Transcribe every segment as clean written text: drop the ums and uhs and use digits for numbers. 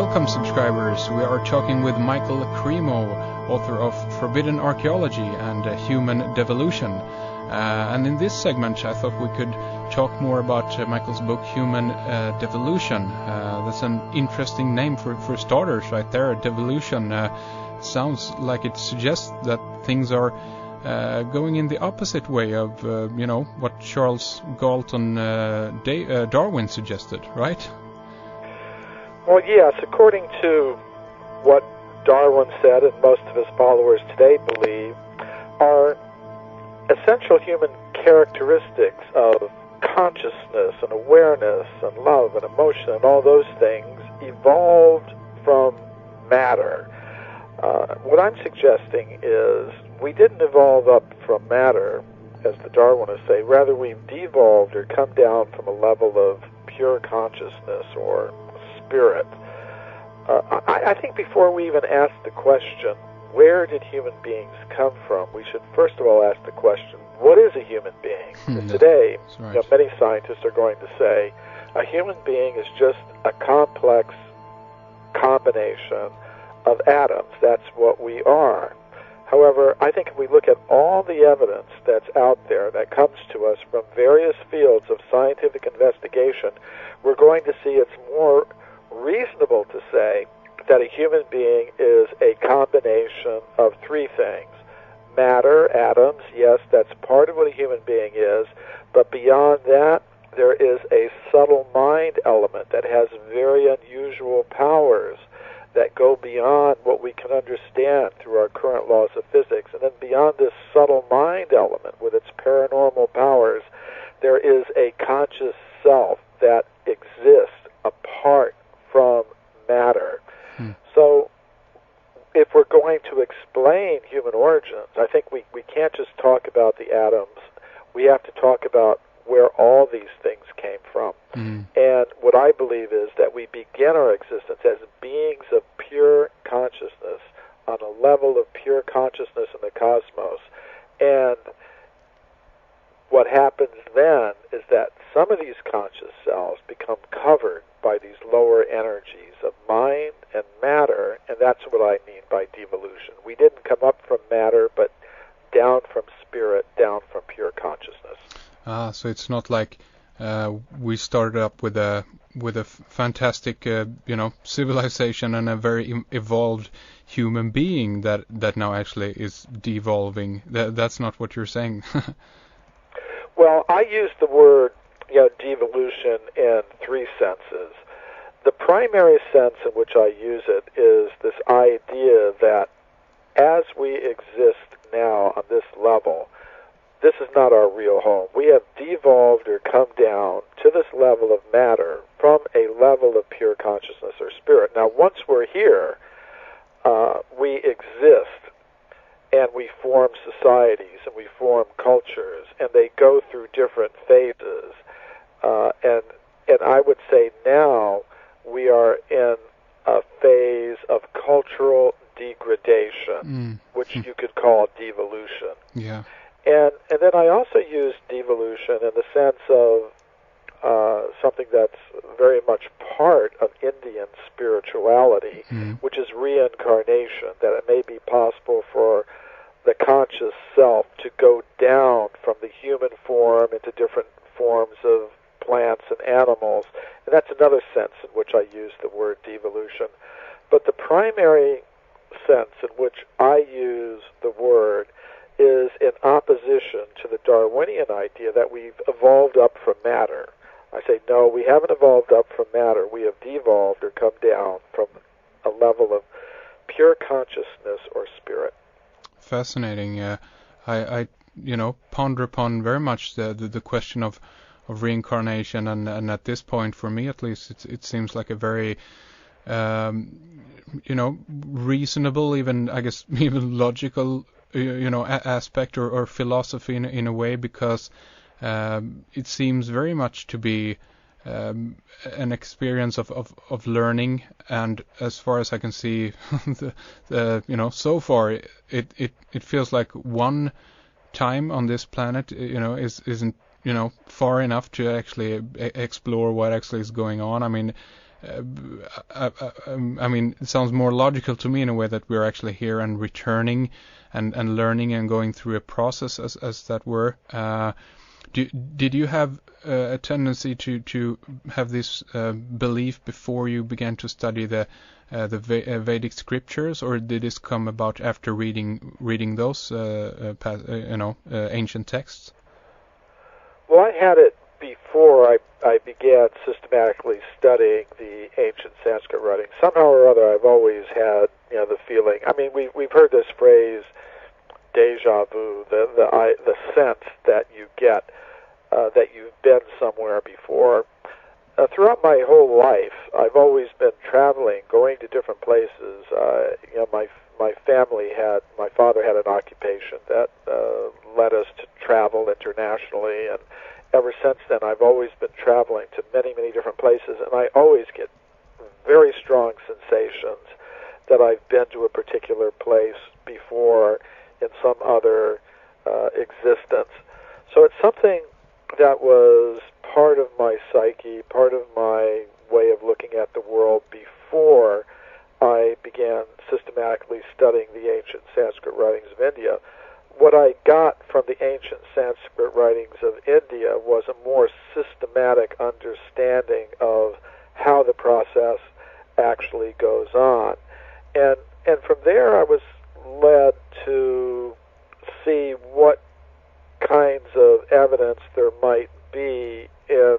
Welcome, subscribers. We are talking with Michael Cremo, author of Forbidden Archeology and Human Devolution. And in this segment, I thought we could talk more about Michael's book, Human Devolution. That's an interesting name for starters right there. Devolution sounds like it suggests that things are going in the opposite way of, what Charles Galton Darwin suggested, right? Well, yes, according to what Darwin said and most of his followers today believe, are essential human characteristics of consciousness and awareness and love and emotion and all those things evolved from matter. What I'm suggesting is we didn't evolve up from matter, as the Darwinists say. Rather, we've devolved or come down from a level of pure consciousness or spirit. I think before we even ask the question, where did human beings come from, we should first of all ask the question, what is a human being? Today, right. Many scientists are going to say a human being is just a complex combination of atoms. That's what we are. However, I think if we look at all the evidence that's out there that comes to us from various fields of scientific investigation, we're going to see it's more reasonable to say that a human being is a combination of three things. Matter, atoms, yes, that's part of what a human being is, but beyond that, there is a subtle mind element that has very unusual powers that go beyond what we can understand through our current laws of physics. And then beyond this subtle mind element with its paranormal powers, there is a conscious self that exists apart from matter. So if we're going to explain human origins, I think we can't just talk about the atoms. We have to talk about where all these things came from. And what I believe is that we begin our existence as beings of pure consciousness on a level of pure consciousness in the cosmos. And what happens then is that some of these conscious cells become covered by these lower energies of mind and matter, and that's what I mean by devolution. We didn't come up from matter, but down from spirit, down from pure consciousness. So it's not like we started up with a fantastic, civilization and a very evolved human being that now actually is devolving. That's not what you're saying. Well, I use the word, devolution in three senses. The primary sense in which I use it is this idea that as we exist now on this level, this is not our real home. We have devolved or come down to this level of matter from a level of pure consciousness or spirit. Now, once we're here, we exist, and we form societies, and we form cultures, and they go through different phases. And I would say now we are in a phase of cultural degradation, which you could call devolution. Yeah. And then I also use devolution in the sense of something that's very much part of Indian spirituality, which is reincarnation, that it may be possible for the conscious self to go down from the human form into different forms of plants and animals. And that's another sense in which I use the word devolution. But the primary sense in which I use the word is in opposition to the Darwinian idea that we've evolved up from matter. I say, no, we haven't evolved up from matter. We have devolved or come down from a level of pure consciousness or spirit. Fascinating. I ponder upon very much the question of reincarnation, and at this point, for me at least, it seems like a very reasonable, even I guess even logical aspect or philosophy in a way, because it seems very much to be an experience of learning, and as far as I can see, so far it feels like one time on this planet isn't far enough to actually explore what actually is going on. I mean, I mean, it sounds more logical to me in a way that we're actually here and returning and learning and going through a process as that were. Did you have a tendency to have this belief before you began to study the Vedic scriptures, or did this come about after reading those ancient texts? Well, I had it before I began systematically studying the ancient Sanskrit writings. Somehow or other, I've always had the feeling. I mean, we've heard this phrase, déjà vu, the sense that you get that you've been somewhere before. Throughout my whole life, I've always been traveling, going to different places. My family my father had an occupation that led us to travel internationally, and ever since then, I've always been traveling to many, many different places, and I always get very strong sensations that I've been to a particular place before in some other existence. So it's something that was part of my psyche, part of my way of looking at the world before I began systematically studying the ancient Sanskrit writings of India. What I got from the ancient Sanskrit writings of India was a more systematic understanding of how the process actually goes on. And from there I was led to see what kinds of evidence there might be in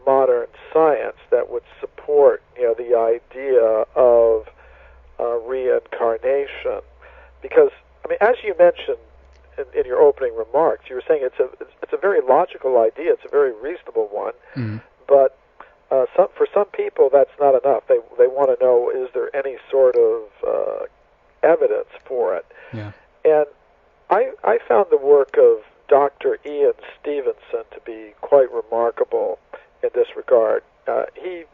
modern science that would support the idea of reincarnation. Because, I mean, as you mentioned in your opening remarks, you were saying it's a very logical idea, it's a very reasonable one, but for some people that's not enough. They want to know, is there any sort of evidence for it? Yeah. And I found the work of Dr. Ian Stevenson to be quite remarkable in this regard. He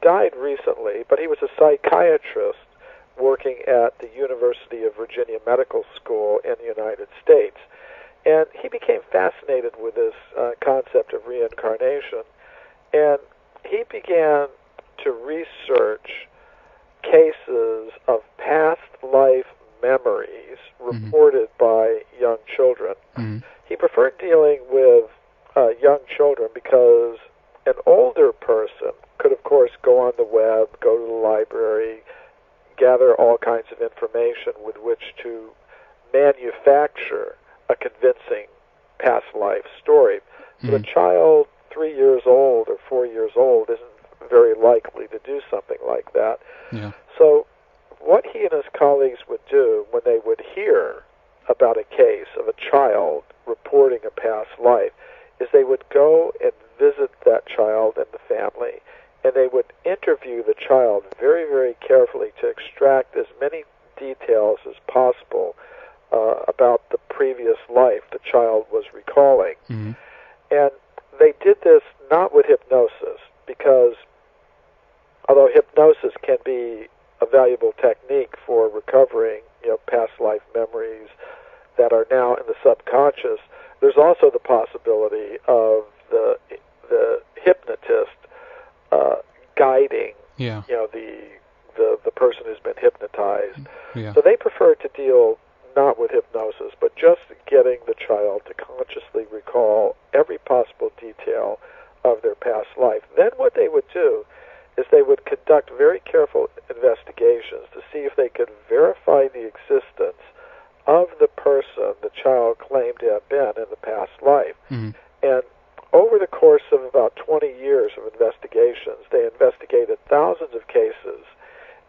died recently, but he was a psychiatrist working at the University of Virginia Medical School in the United States. And he became fascinated with this concept of reincarnation. And he began to research cases of past life memories reported by young children. He preferred dealing with young children because an older person could, of course, go on the web, go to the library, gather all kinds of information with which to manufacture a convincing past life story. So a child 3 years old or 4 years old isn't very likely to do something like that. Yeah. So what he and his colleagues would do when they would hear about a case of a child reporting a past life is they would go and visit that child and the family, and they would interview the child very, very carefully to extract as many details as possible about the previous life the child was recalling. And they did this not with hypnosis, because although hypnosis can be a valuable technique for recovering past life memories that are now in the subconscious, there's also the possibility of the hypnotist guiding the person who's been hypnotized. So they prefer to deal not with hypnosis, but just getting the child to consciously recall every possible detail of their past life. Then what they would do is they would conduct very careful investigations to see if they could verify the existence of the person the child claimed to have been in the past life. And over the course of about 20 years of investigations, they investigated thousands of cases,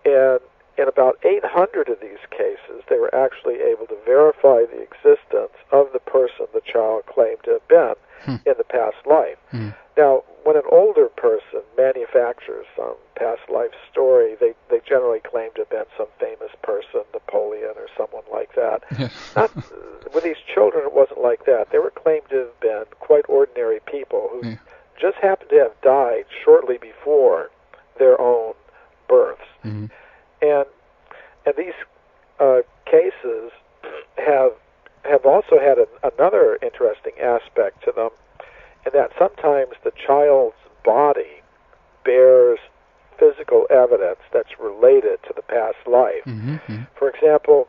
and in about 800 of these cases, they were actually able to verify the existence of the person the child claimed to have been in the past life. Now, when an older person manufactures some past life story, they generally claim to have been some famous person, Napoleon or someone like that. With these children, it wasn't like that. They were claimed to have been quite ordinary people who just happened to have died shortly before their own births. And these cases have also had another interesting aspect to them, in that sometimes the child's body bears to the past life. Mm-hmm. For example,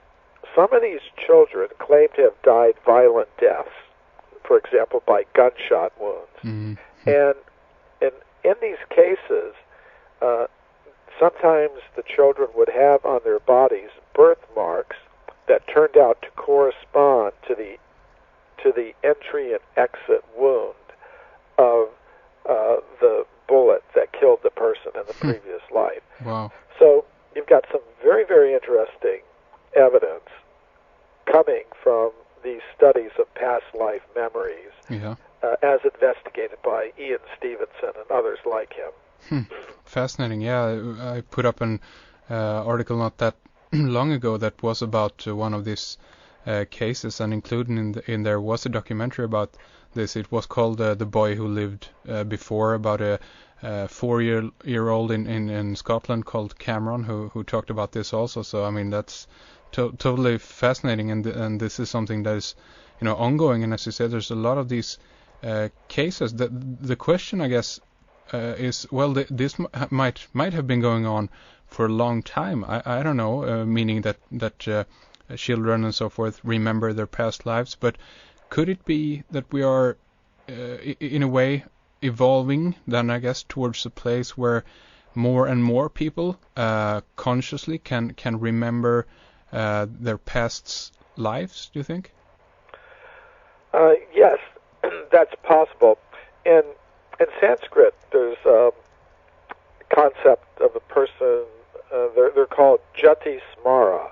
some of these children claim to have died violent deaths, for example, by gunshot wounds. Mm-hmm. And in these cases, sometimes the children would have on their bodies birthmarks that turned out to correspond to the entry and exit wound of the bullet that killed the person in the previous life. Wow. So you've got some very, very interesting evidence coming from these studies of past life memories, Yeah. As investigated by Ian Stevenson and others like him. Fascinating. Yeah, I put up an article not that long ago that was about one of these cases, and included in there was a documentary about this. It was called The Boy Who Lived Before, about a 4-year-old in Scotland called Cameron who talked about this also. So I mean, that's totally fascinating, and this is something that is, you know, ongoing. And as you said, there's a lot of these cases. The question, I guess, is, well, this might have been going on for a long time. I don't know, meaning that children and so forth remember their past lives, but could it be that we are in a way evolving then, I guess, towards a place where more and more people consciously can remember their past lives, do you think? Yes, that's possible. In Sanskrit, there's a concept of a person, they're called jati smara.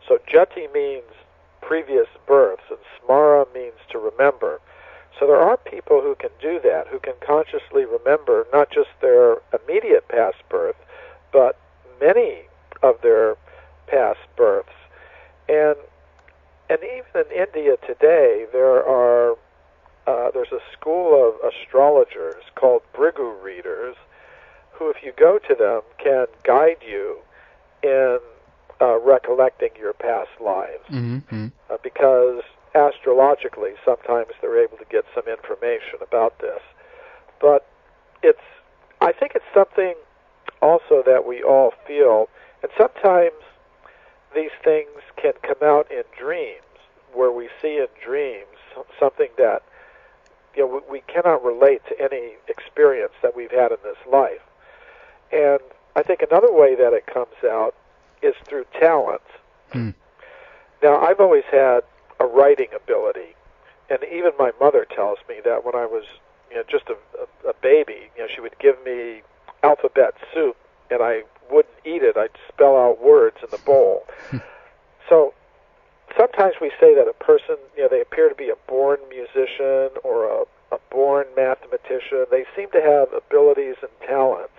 So jati means previous births, and smara means to remember. So there are people who can do that, who can consciously remember not just their immediate past birth, but many of their past births. And even in India today, there's a school of astrologers called Brigu readers, who, if you go to them, can guide you in recollecting your past lives. Mm-hmm. Because astrologically, sometimes they're able to get some information about this. But I think it's something also that we all feel, and sometimes these things can come out in dreams, where we see in dreams something that, you know, we cannot relate to any experience that we've had in this life. And I think another way that it comes out is through talents. Now, I've always had a writing ability, and even my mother tells me that when I was, you know, just a baby, you know, she would give me alphabet soup, and I wouldn't eat it. I'd spell out words in the bowl. So sometimes we say that a person, you know, they appear to be a born musician or a born mathematician. They seem to have abilities and talents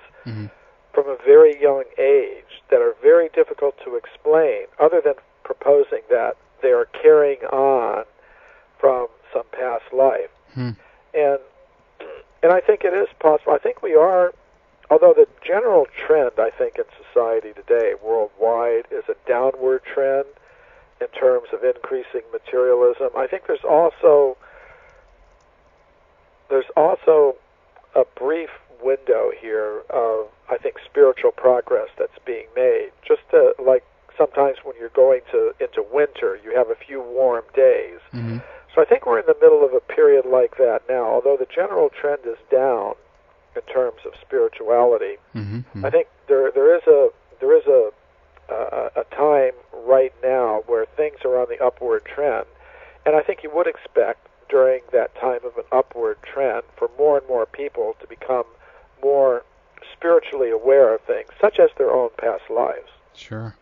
from a very young age that are very difficult to explain, other than proposing that they are carrying on from some past life. And I think it is possible. I think we are, although the general trend, I think, in society today, worldwide, is a downward trend in terms of increasing materialism. I think there's also a brief window here of, I think, spiritual progress that's being made. Just like sometimes when you're going into winter, you have a few warm days. So I think we're in the middle of a period like that now. Although the general trend is down in terms of spirituality, I think there is a time right now where things are on the upward trend, and I think you would expect during that time of an upward trend for more and more people to become more spiritually aware of things, such as their own past lives. Sure.